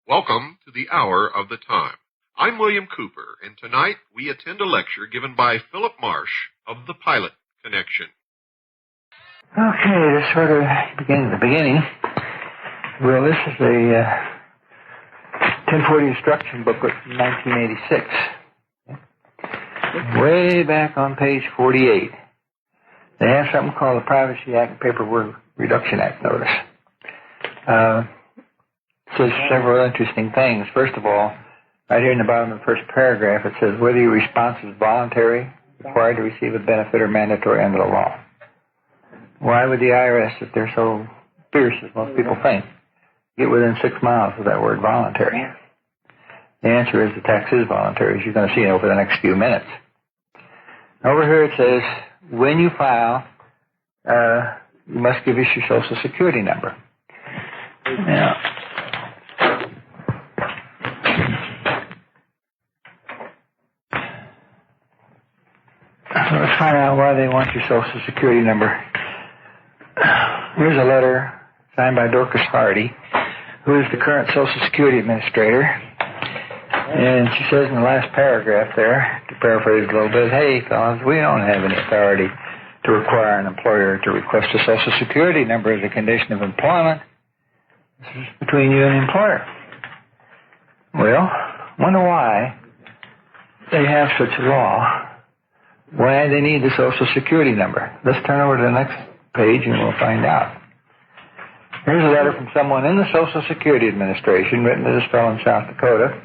Welcome to the Hour of the Time. I'm William Cooper, and tonight we attend a lecture given by Phillip Marsh of the Pilot Connection. Okay, this sort of begins at the beginning. Well, this is a 1040 instruction booklet from 1986. Way back on page 48. They have something called the Privacy Act and Paperwork Reduction Act notice. It says several interesting things. First of all, right here in the bottom of the first paragraph, it says whether your response is voluntary, required to receive a benefit, or mandatory under the law. Why would the IRS, if they're so fierce as most people think, get within 6 miles of that word voluntary? The answer is the tax is voluntary, as you're going to see over the next few minutes. Over here it says, when you file, you must give us your Social Security number. Now, let's find out why they want your Social Security number. Here's a letter signed by Dorcas Hardy, who is the current Social Security Administrator. And she says in the last paragraph there, to paraphrase a little bit, hey, fellas, we don't have any authority to require an employer to request a Social Security number as a condition of employment. This is between you and the employer. Well, wonder why they have such a law, why they need the Social Security number. Let's turn over to the next page and we'll find out. Here's a letter from someone in the Social Security Administration written to this fellow in South Dakota.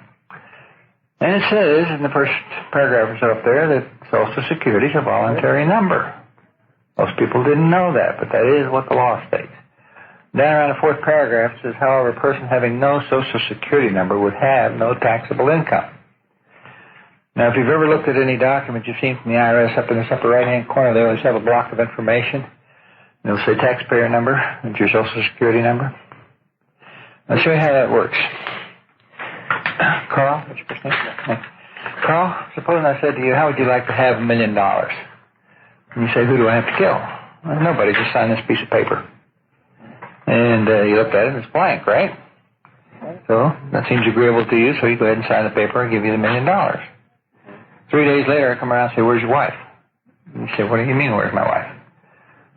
And it says in the first paragraph up there that Social Security is a voluntary number. Most people didn't know that, but that is what the law states. Down around the fourth paragraph it says, however, a person having no Social Security number would have no taxable income. Now, if you've ever looked at any document you've seen from the IRS, up in this upper right-hand corner, they always have a block of information. And it'll say taxpayer number, and your Social Security number. I'll show you how that works. Carl, what's your first name? Carl, supposing I said to you, how would you like to have $1 million? And you say, who do I have to kill? Well, nobody, just sign this piece of paper. And you look at it, and it's blank, right? So that seems agreeable to you, so you go ahead and sign the paper and give you the $1 million. 3 days later, I come around and say, where's your wife? And you say, what do you mean, where's my wife?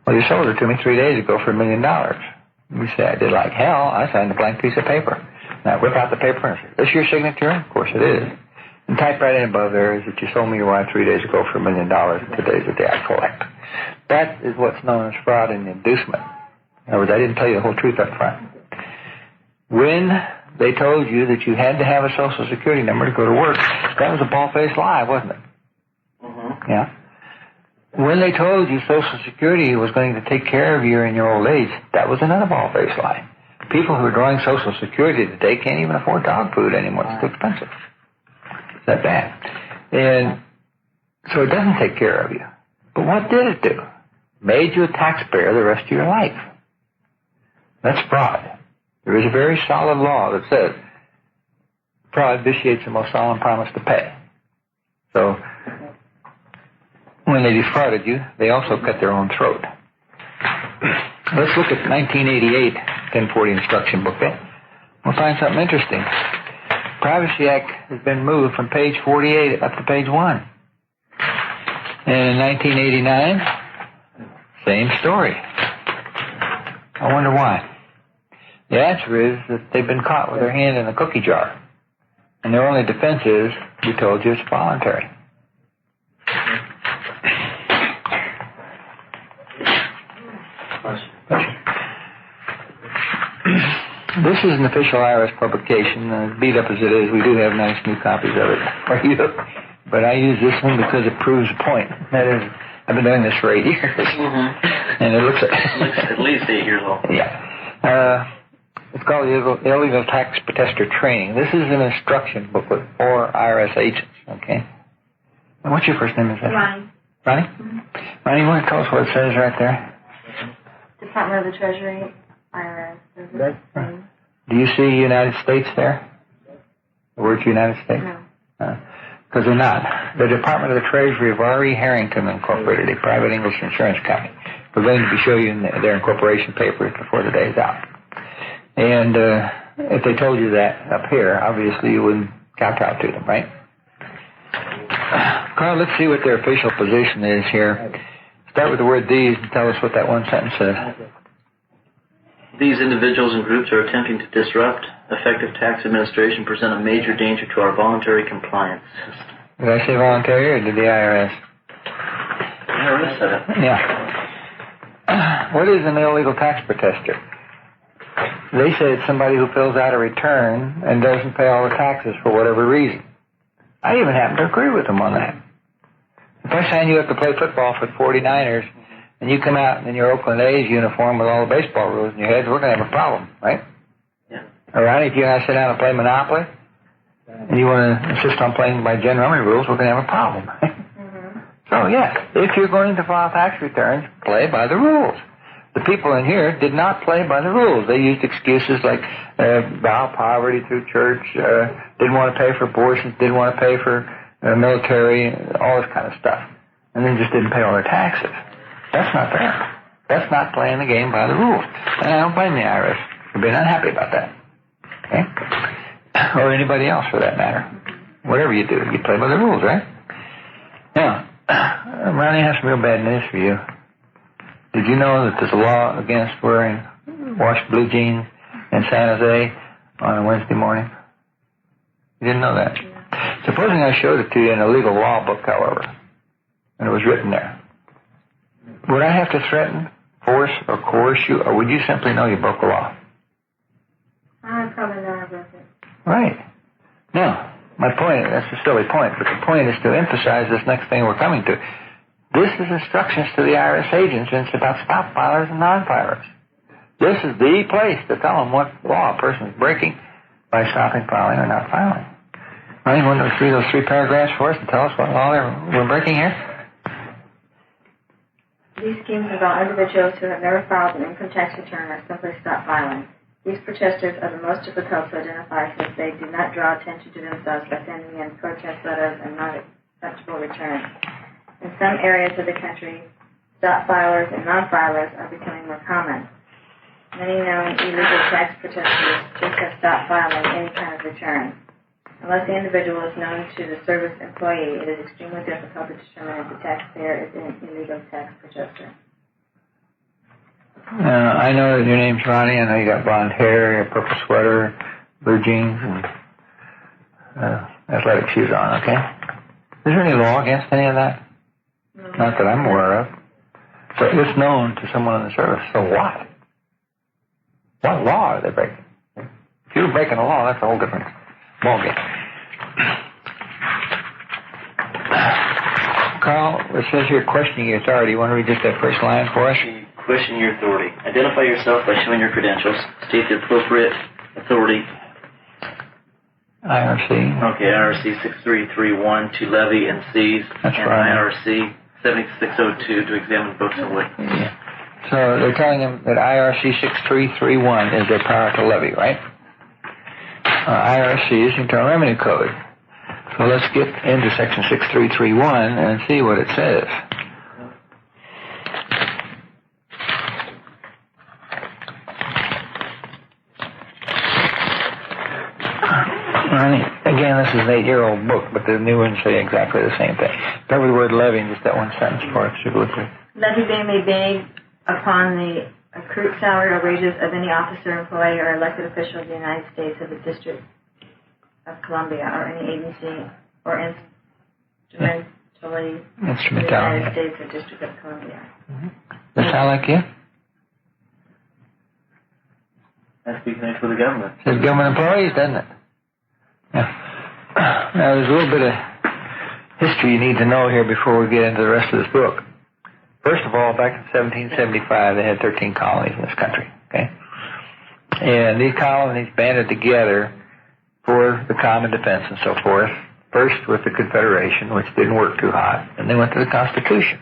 Well, you sold her to me 3 days ago for $1 million. You say, I did like hell. I signed a blank piece of paper. Now, whip out the paper and say, is this your signature? Of course it is. And type right in above there is that you sold me your wife 3 days ago for $1 million, and today's the day I collect. That is what's known as fraud and inducement. In other words, I didn't tell you the whole truth up front. When they told you that you had to have a Social Security number to go to work, that was a bald-faced lie, wasn't it? Mm-hmm. Yeah. When they told you Social Security was going to take care of you in your old age, that was another bald-faced lie. People who are drawing Social Security today can't even afford dog food anymore. It's too expensive. It's that bad. And so it doesn't take care of you. But what did it do? Made you a taxpayer the rest of your life. That's fraud. There is a very solid law that says fraud vitiates the most solemn promise to pay. So when they defrauded you, they also cut their own throat. Let's look at 1988 1040 instruction booklet. We'll find something interesting. Privacy Act has been moved from page 48 up to page 1. And in 1989, same story. I wonder why. The answer is that they've been caught with their hand in a cookie jar. And their only defense is, we told you it's voluntary. This is an official IRS publication. Beat up as it is, we do have nice new copies of it for you. But I use this one because it proves a point. That is, I've been doing this for 8 years. Mm-hmm. And it looks at least 8 years old. Yeah. It's called the Illegal Tax Protester Training. This is an instruction booklet for IRS agents, okay? And what's your first name? Is that? Ronnie. Ronnie? Mm-hmm. Ronnie, you want to tell us what it says right there? Department of the Treasury, IRS. Do you see United States there? The word United States? No. Because they're not. The Department of the Treasury of R.E. Harrington Incorporated, a private English insurance company. We're going to be showing you their incorporation papers before the day is out. And if they told you that up here, obviously you wouldn't kowtow to them, right? Carl, let's see what their official position is here. Start with the word these and tell us what that one sentence says. These individuals and groups are attempting to disrupt effective tax administration, present a major danger to our voluntary compliance system. Did I say voluntary or did the IRS? IRS said it. Yeah. What is an illegal tax protester? They say it's somebody who fills out a return and doesn't pay all the taxes for whatever reason. I even happen to agree with them on that. If I sign you up to play football for the 49ers and you come out in your Oakland A's uniform with all the baseball rules in your head, we're going to have a problem, right? Yeah. All right, if you and I sit down and play Monopoly and you want to insist on playing by general rules, we're going to have a problem. So, yes, if you're going to file tax returns, play by the rules. The people in here did not play by the rules. They used excuses like vow poverty through church, didn't want to pay for abortions, didn't want to pay for military, all this kind of stuff, and then just didn't pay all their taxes. That's not fair. That's not playing the game by the rules. And I don't blame the IRS for being unhappy about that. Okay? Or anybody else for that matter. Whatever you do, you play by the rules, right? Now, Ronnie has some real bad news for you. Did you know that there's a law against wearing washed blue jeans in San Jose on a Wednesday morning? You didn't know that? Supposing I showed it to you in a legal law book, however, and it was written there, would I have to threaten, force, or coerce you, or would you simply know you broke the law? I probably know I broke it. Right. Now, my point, that's a silly point, but the point is to emphasize this next thing we're coming to. This is instructions to the IRS agents, and it's about stop filers and non-filers. This is the place to tell them what law a person is breaking by stopping filing or not filing. Well, you want to read those three paragraphs for us and tell us what law we're breaking here? These schemes involve individuals who have never filed an income tax return or simply stop filing. These protesters are the most difficult to identify since they do not draw attention to themselves by sending in protest letters and not acceptable returns. In some areas of the country, stop filers and non-filers are becoming more common. Many known illegal tax protesters just have stopped filing any kind of return. Unless the individual is known to the service employee, it is extremely difficult to determine if the taxpayer is an illegal tax protester. I know that your name's Ronnie. I know you got blonde hair, a purple sweater, blue jeans, and athletic shoes on, okay? Is there any law against any of that? No. Not that I'm aware of. So it's known to someone in the service. So what? What law are they breaking? If you're breaking a law, that's a whole different ballgame. Carl, it says here questioning your authority. You want to read just that first line for us? Question your authority. Identify yourself by showing your credentials. State the appropriate authority. IRC. Okay, IRC 6331 to levy and seize. That's and right. IRC 7602 to examine books and witnesses. Yeah. So they're telling him that IRC 6331 is their power to levy, right? IRC is the Internal Revenue Code. So let's get into section 6331 and see what it says. Ronnie, again, this is an 8-year-old book, but the new ones say exactly the same thing. Start with the word levy and just that one sentence for us. Levy being made upon the accrued salary or wages of any officer, employee, or elected official of the United States of the District of Columbia, or any agency or instrumentally of the United States or District of Columbia. Does that sound like you? That speaks for the government. It says government employees, doesn't it? Yeah. Now, there's a little bit of history you need to know here before we get into the rest of this book. First of all, back in 1775, they had 13 colonies in this country, okay? And these colonies banded together for the common defense and so forth. First with the Confederation, which didn't work too hot, and they went to the Constitution,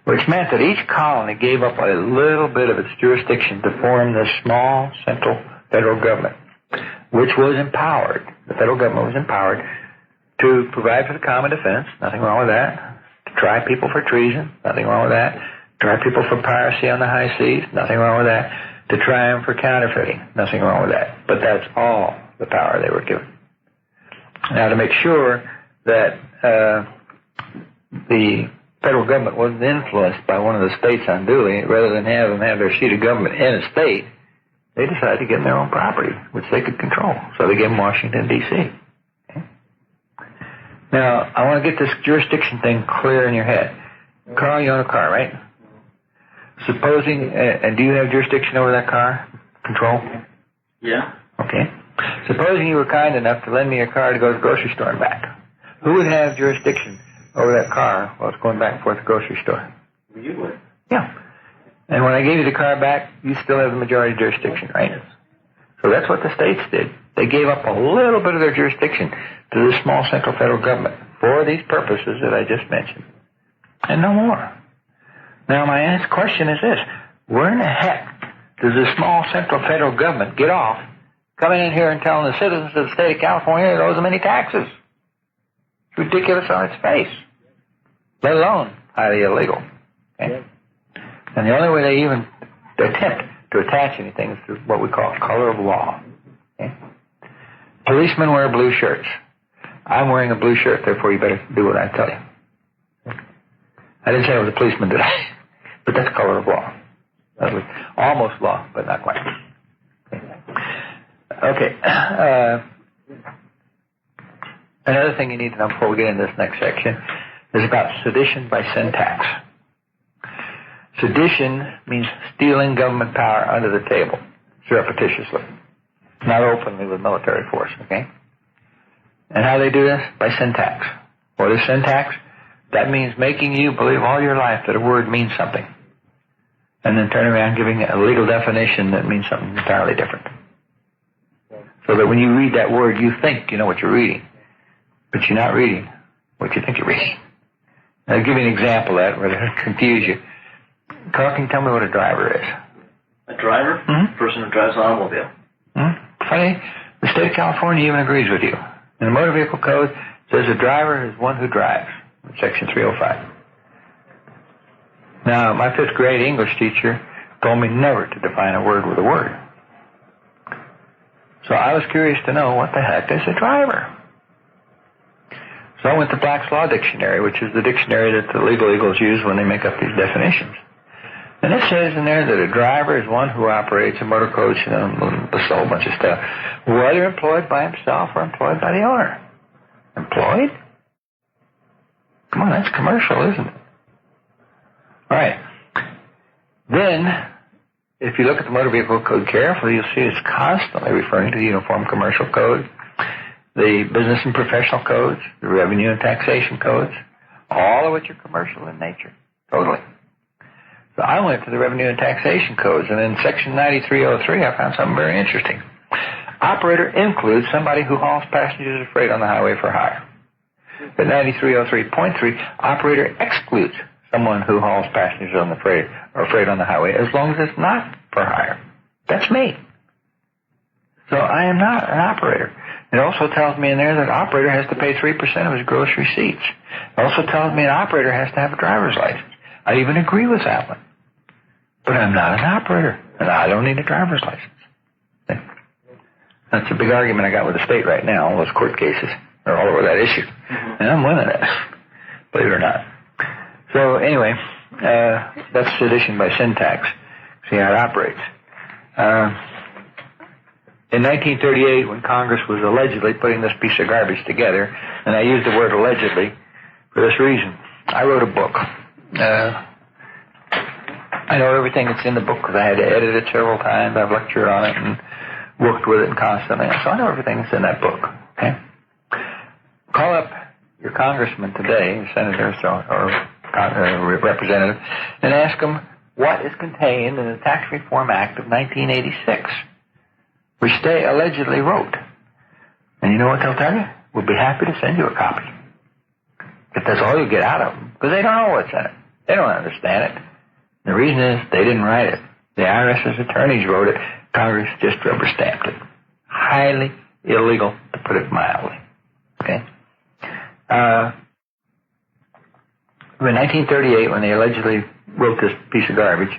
which meant that each colony gave up a little bit of its jurisdiction to form this small central federal government, which was empowered. The federal government was empowered to provide for the common defense, nothing wrong with that. To try people for treason, nothing wrong with that. Try people for piracy on the high seas, nothing wrong with that. To try them for counterfeiting, nothing wrong with that. But But that's all the power they were given. Now, to make sure that the federal government wasn't influenced by one of the states unduly, rather than have them have their seat of government in a state, they decided to give them their own property, which they could control. So they gave them Washington, D.C. Okay? Now, I want to get this jurisdiction thing clear in your head. Carl, you own a car, right? Supposing, and do you have jurisdiction over that car? Control? Yeah. Okay. Supposing you were kind enough to lend me your car to go to the grocery store and back. Who would have jurisdiction over that car while it's going back and forth to the grocery store? You would. Yeah. And when I gave you the car back, you still have the majority jurisdiction, right? Yes. So that's what the states did. They gave up a little bit of their jurisdiction to the small central federal government for these purposes that I just mentioned. And no more. Now, my question is this. Where in the heck does the small central federal government get off coming in here and telling the citizens of the state of California it owes them any taxes? It's ridiculous on its face, let alone highly illegal. Okay? And the only way they even attempt to attach anything is through what we call color of law. Okay? Policemen wear blue shirts. I'm wearing a blue shirt, therefore you better do what I tell you. I didn't say I was a policeman, did I? But that's color of law. That was almost law, but not quite. Okay. Another thing you need to know before we get into this next section is about sedition by syntax. Sedition means stealing government power under the table, surreptitiously, not openly with military force, okay? And how they do this? By syntax. What is syntax? That means making you believe all your life that a word means something, and then turn around giving it a legal definition that means something entirely different. So that when you read that word, you think you know what you're reading, but you're not reading what you think you're reading. I'll give you an example of that where it'll confuse you. Carl, can you tell me what a driver is? A driver? Mm-hmm. A person who drives an automobile. Mm-hmm. Funny, the state of California even agrees with you. In the Motor Vehicle Code, it says a driver is one who drives, Section 305. Now, my fifth grade English teacher told me never to define a word with a word. So I was curious to know what the heck is a driver. So I went to Black's Law Dictionary, which is the dictionary that the legal eagles use when they make up these definitions. And it says in there that a driver is one who operates a motor coach and a whole bunch of stuff, whether employed by himself or employed by the owner. Employed? Come on, that's commercial, isn't it? All right. Then, if you look at the Motor Vehicle Code carefully, you'll see it's constantly referring to the Uniform Commercial Code, the Business and Professional Codes, the Revenue and Taxation Codes, all of which are commercial in nature, totally. So I went to the Revenue and Taxation Codes, and in Section 9303, I found something very interesting. Operator includes somebody who hauls passengers or freight on the highway for hire. But 9303.3, operator excludes someone who hauls passengers on the freight or freight on the highway as long as it's not for hire. That's me. So I am not an operator. It also tells me in there that an operator has to pay 3% of his gross receipts. It also tells me an operator has to have a driver's license. I even agree with that one. But I'm not an operator, and I don't need a driver's license. That's a big argument I got with the state right now. All those court cases are all over that issue. Mm-hmm. And I'm winning it, believe it or not. So anyway, that's sedition by syntax. See how it operates. In 1938, when Congress was allegedly putting this piece of garbage together, and I used the word allegedly for this reason, I wrote a book. I know everything that's in the book because I had to edit it several times. I've lectured on it and worked with it constantly. So I know everything that's in that book. Okay? Call up your congressman today, senator or representative, and ask them what is contained in the Tax Reform Act of 1986, which they allegedly wrote. And you know what they'll tell you? We'll be happy to send you a copy. If that's all you get out of them, because they don't know what's in it. They don't understand it. The reason is they didn't write it. The IRS's attorneys wrote it. Congress just rubber stamped it. Highly illegal, to put it mildly. Okay? In 1938, when they allegedly wrote this piece of garbage,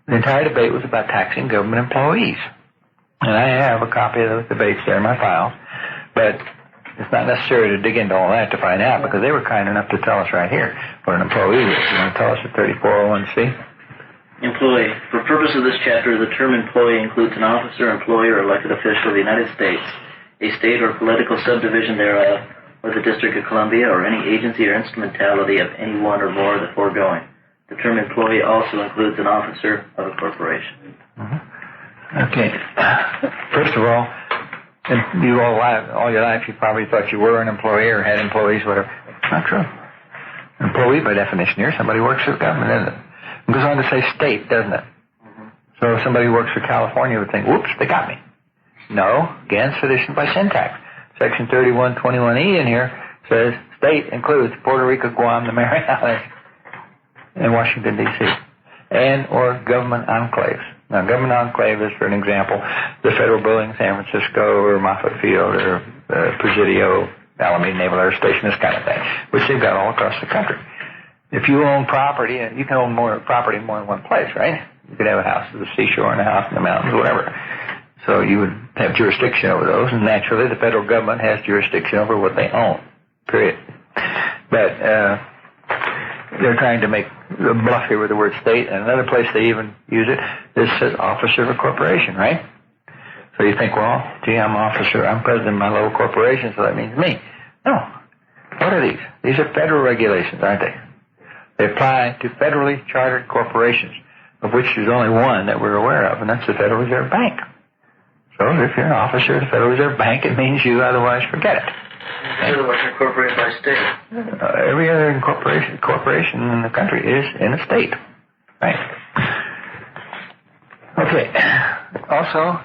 the entire debate was about taxing government employees. And I have a copy of those debates there in my file, but it's not necessary to dig into all that to find out, because they were kind enough to tell us right here what an employee is. You want to tell us at 3401C? Employee. For purpose of this chapter, the term employee includes an officer, employee, or elected official of the United States, a state or political subdivision thereof, or the District of Columbia, or any agency or instrumentality of any one or more of the foregoing. The term employee also includes an officer of a corporation. Okay. First of all, you all your life you probably thought you were an employee or had employees, whatever. Not true. An employee, by definition here, somebody who works for the government, isn't it? It goes on to say state, doesn't it? So if somebody who works for California would think, whoops, they got me. No, again, sedition by syntax. Section 3121E in here says state includes Puerto Rico, Guam, the Mariana Islands, and Washington, D.C., and or government enclaves. Now, government enclave is, for an example, the federal building, San Francisco, or Moffett Field, or Presidio, Alameda Naval Air Station, this kind of thing, which they've got all across the country. If you own property, you can own more property in more than one place, right? You could have a house at the seashore and a house in the mountains, whatever. So you would have jurisdiction over those, and naturally the federal government has jurisdiction over what they own, period. But they're trying to make a bluff here with the word state, and another place they even use it, this says officer of a corporation, right? So you think, well, gee, I'm president of my local corporation, so that means me. No. What are these? These are federal regulations, aren't they? They apply to federally chartered corporations, of which there's only one that we're aware of, and that's the Federal Reserve Bank. So if you're an officer of the Federal Reserve Bank, it means you, otherwise forget it. Otherwise incorporated by state. Every other corporation in the country is in a state. Right. Okay. Also,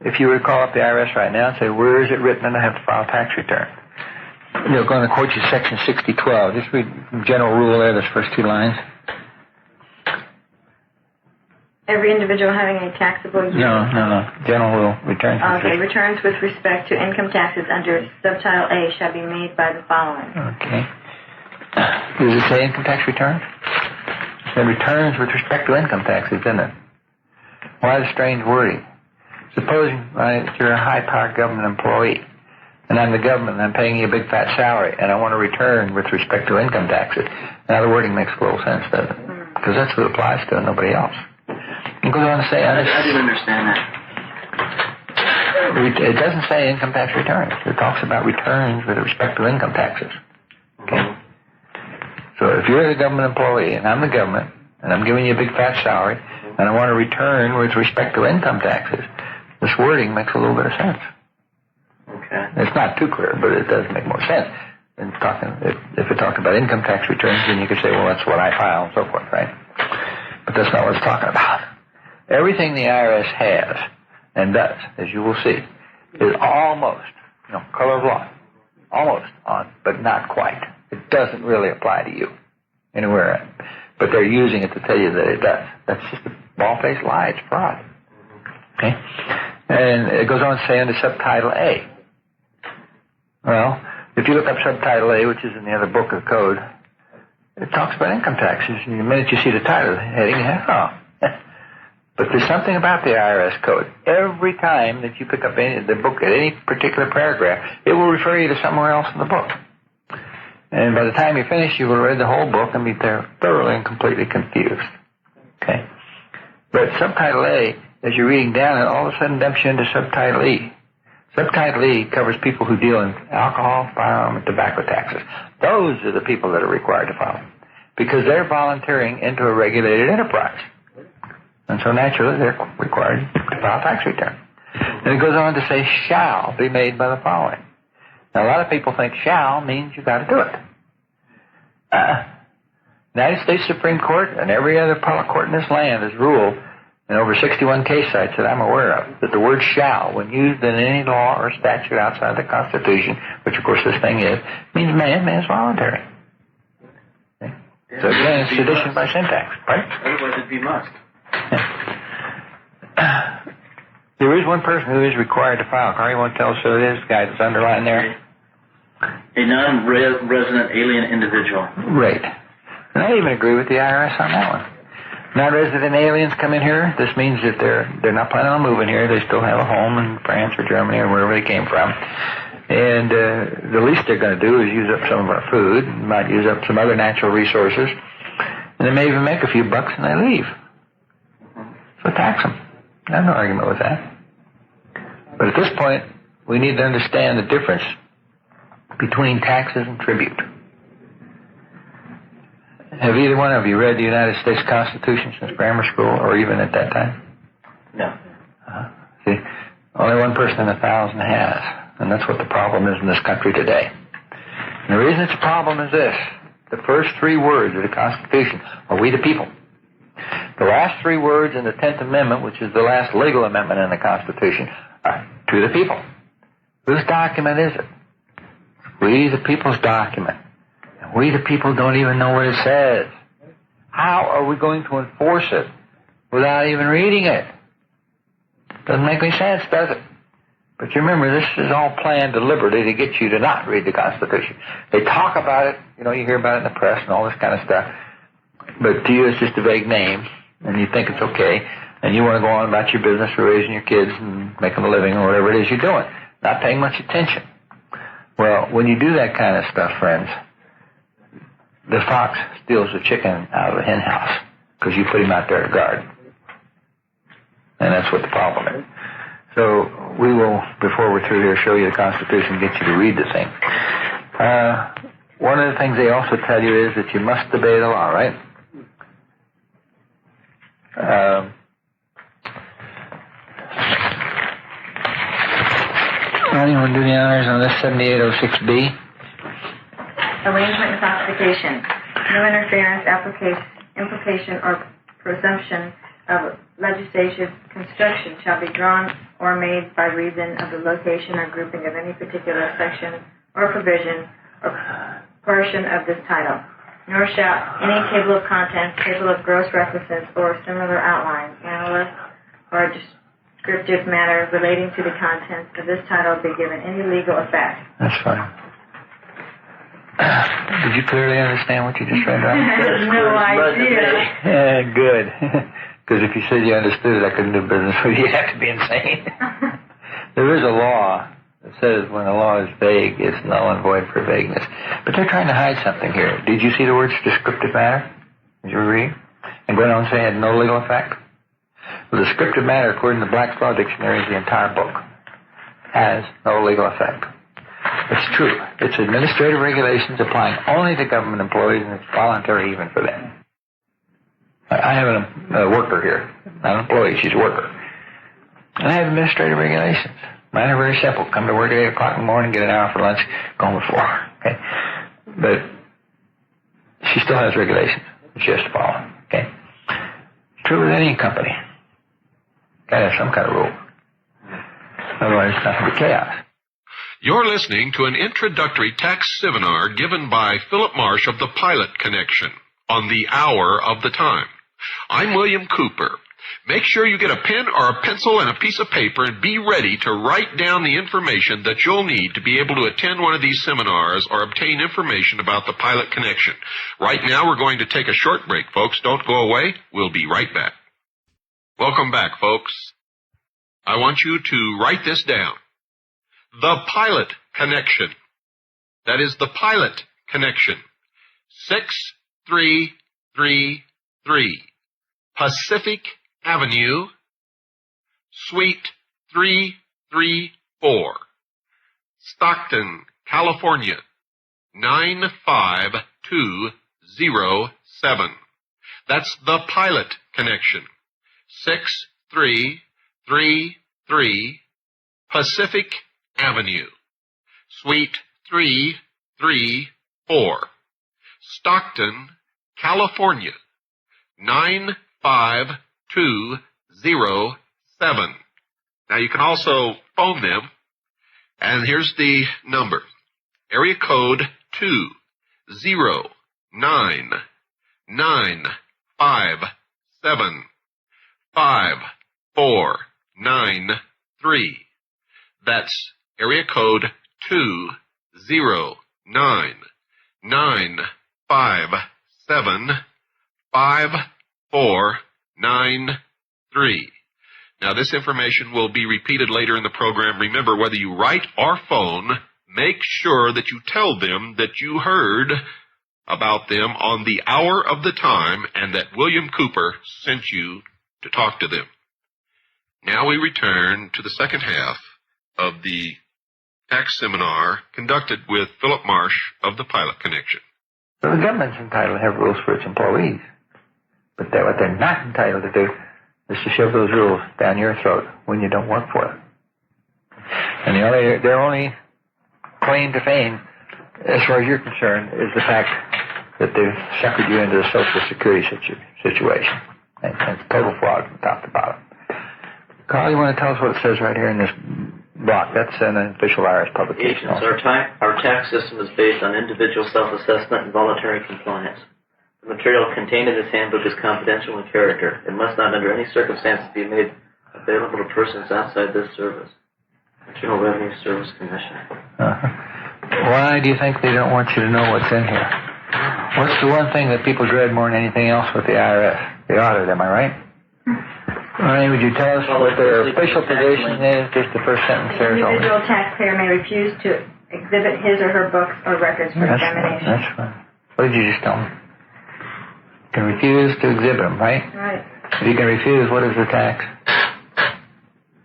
if you were to call up the IRS right now and say, where is it written that I have to file a tax return? They're going to quote you Section 6012. Just read the general rule there, those first two lines. Every individual having a taxable unit. No. General rule. Returns. Okay. Returns with respect to income taxes under subtitle A shall be made by the following. Okay. Does it say income tax returns? It said returns with respect to income taxes, didn't it? Why the strange wording? Supposing you're a high-powered government employee, and I'm the government, and I'm paying you a big fat salary, and I want to return with respect to income taxes. Now the wording makes a little sense, doesn't it? Because that's what it applies to, and nobody else. It goes on to say... I didn't understand that. It doesn't say income tax returns. It talks about returns with respect to income taxes. Okay? So if you're the government employee, and I'm the government, and I'm giving you a big fat salary, and I want to return with respect to income taxes, this wording makes a little bit of sense. Okay. It's not too clear, but it does make more sense. If it talked about income tax returns, then you could say, well, that's what I file, and so forth, right? But that's not what it's talking about. Everything the IRS has and does, as you will see, is almost, color of law, almost on, but not quite. It doesn't really apply to you anywhere, but they're using it to tell you that it does. That's just a bald-faced lie. It's fraud. Okay? And it goes on to say under subtitle A. Well, if you look up subtitle A, which is in the other book of code, it talks about income taxes. And the minute you see the title heading, you think, oh. But there's something about the IRS code. Every time that you pick up the book at any particular paragraph, it will refer you to somewhere else in the book. And by the time you finish, you will have read the whole book and be thoroughly and completely confused. Okay? But subtitle A, as you're reading down, it all of a sudden dumps you into subtitle E. Subtitle E covers people who deal in alcohol, firearm, and tobacco taxes. Those are the people that are required to file, because they're volunteering into a regulated enterprise. And so naturally, they're required to file a tax return. And it goes on to say, shall be made by the following. Now, a lot of people think shall means you've got to do it. United States Supreme Court and every other appellate court in this land has ruled, in over 61 case sites that I'm aware of, that the word shall, when used in any law or statute outside the Constitution, which of course this thing is, means means voluntary. Okay? So again, it's sedition by syntax, right? Otherwise it'd be must. There is one person who is required to file. Carl, you want to tell us who it is? The guy that's underlined there? A non-resident alien individual. Right. And I even agree with the IRS on that one. Non-resident aliens come in here. This means that they're not planning on moving here. They still have a home in France or Germany or wherever they came from. And the least they're going to do is use up some of our food, might use up some other natural resources, and they may even make a few bucks and they leave. So tax them. I have no argument with that. But at this point, we need to understand the difference between taxes and tribute. Have either one of you read the United States Constitution since grammar school, or even at that time? No. See, only one person in 1,000 has, and that's what the problem is in this country today. And the reason it's a problem is this. The first three words of the Constitution are "we the people." The last three words in the 10th Amendment, which is the last legal amendment in the Constitution, are "to the people." Whose document is it? We the people's document. And we the people don't even know what it says. How are we going to enforce it without even reading it? Doesn't make any sense, does it? But you remember, this is all planned deliberately to get you to not read the Constitution. They talk about it, you hear about it in the press and all this kind of stuff. But to you, it's just a vague name, and you think it's okay, and you want to go on about your business or raising your kids and making a living or whatever it is you're doing, not paying much attention. Well, when you do that kind of stuff, friends, the fox steals the chicken out of the hen house because you put him out there to guard. And that's what the problem is. So we will, before we're through here, show you the Constitution, get you to read the thing. One of the things they also tell you is that you must obey the law, right? Anyone do the honors on this 7806B? Arrangement and classification. No interference, implication, or presumption of legislative construction shall be drawn or made by reason of the location or grouping of any particular section or provision or portion of this title. Nor shall any table of contents, table of gross references, or similar outline, analysis, or descriptive matter relating to the contents of this title be given any legal effect. That's fine. Did you clearly understand what you just read, right? No idea. Yeah, good. Because if you said you understood it, I couldn't do business with you. You have to be insane. There is a law that says when a law is vague, it's null and void for vagueness. But they're trying to hide something here. Did you see the words descriptive matter? Did you read? And go on and say it had no legal effect? Well, descriptive matter, according to the Black's Law Dictionary, is the entire book. Has no legal effect. It's true. It's administrative regulations applying only to government employees, and it's voluntary even for them. I have a worker here, not an employee, she's a worker. And I have administrative regulations. Mine are very simple. Come to work at 8 o'clock in the morning, get an hour for lunch, go home at 4. Okay? But she still has regulations that she has to follow. Okay? It's true with any company. Got to have some kind of rule. Otherwise, it's nothing but chaos. You're listening to an introductory tax seminar given by Phillip Marsh of the Pilot Connection on the Hour of the Time. I'm William Cooper. Make sure you get a pen or a pencil and a piece of paper and be ready to write down the information that you'll need to be able to attend one of these seminars or obtain information about the Pilot Connection. Right now, we're going to take a short break, folks. Don't go away. We'll be right back. Welcome back, folks. I want you to write this down. The Pilot Connection. That is the Pilot Connection. 6333 Pacific Avenue, Suite 334, Stockton, California, 95207. That's the Pilot Connection. 6333 Pacific Avenue, Suite 334, Stockton, California, 95207. Now you can also phone them, and here's the number. Area code 20995754993. That's area code 20995754993. 493. Now, this information will be repeated later in the program. Remember, whether you write or phone, make sure that you tell them that you heard about them on the hour of the time and that William Cooper sent you to talk to them. Now we return to the second half of the tax seminar conducted with Phillip Marsh of the Pilot Connection. So the government's entitled to have rules for its employees. But what they're not entitled to do is to shove those rules down your throat when you don't work for them. And their only claim to fame, as far as you're concerned, is the fact that they've suckered you into the Social Security situation. And it's total fraud from top to bottom. Carl, you want to tell us what it says right here in this block? That's an official IRS publication. Our tax system is based on individual self-assessment and voluntary compliance. The material contained in this handbook is confidential in character. It must not under any circumstances be made available to persons outside this service. Internal Revenue Service Commission. Why do you think they don't want you to know what's in here? What's the one thing that people dread more than anything else with the IRS? The audit, am I right? Ryan, would you tell us what their official position is? Just the first sentence there. The individual taxpayer may refuse to exhibit his or her books or records for examination. That's fine. What did you just tell me? You can refuse to exhibit them, right? Right. If you can refuse, what is the tax?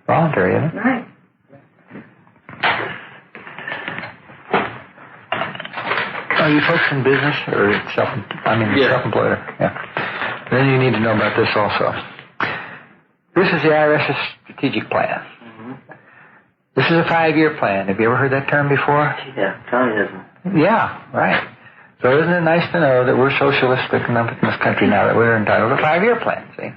Voluntary, isn't it? Right. Are you folks in business or self-employed? Yeah. Then you need to know about this also. This is the IRS's strategic plan. Mm-hmm. This is a 5-year plan. Have you ever heard that term before? Yeah, communism. Yeah, right. So isn't it nice to know that we're socialistic enough in this country now that we're entitled to a 5-year plan, see?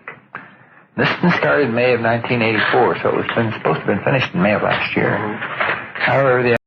This one started in May of 1984, so it was supposed to have been finished in May of last year. Mm-hmm. However, the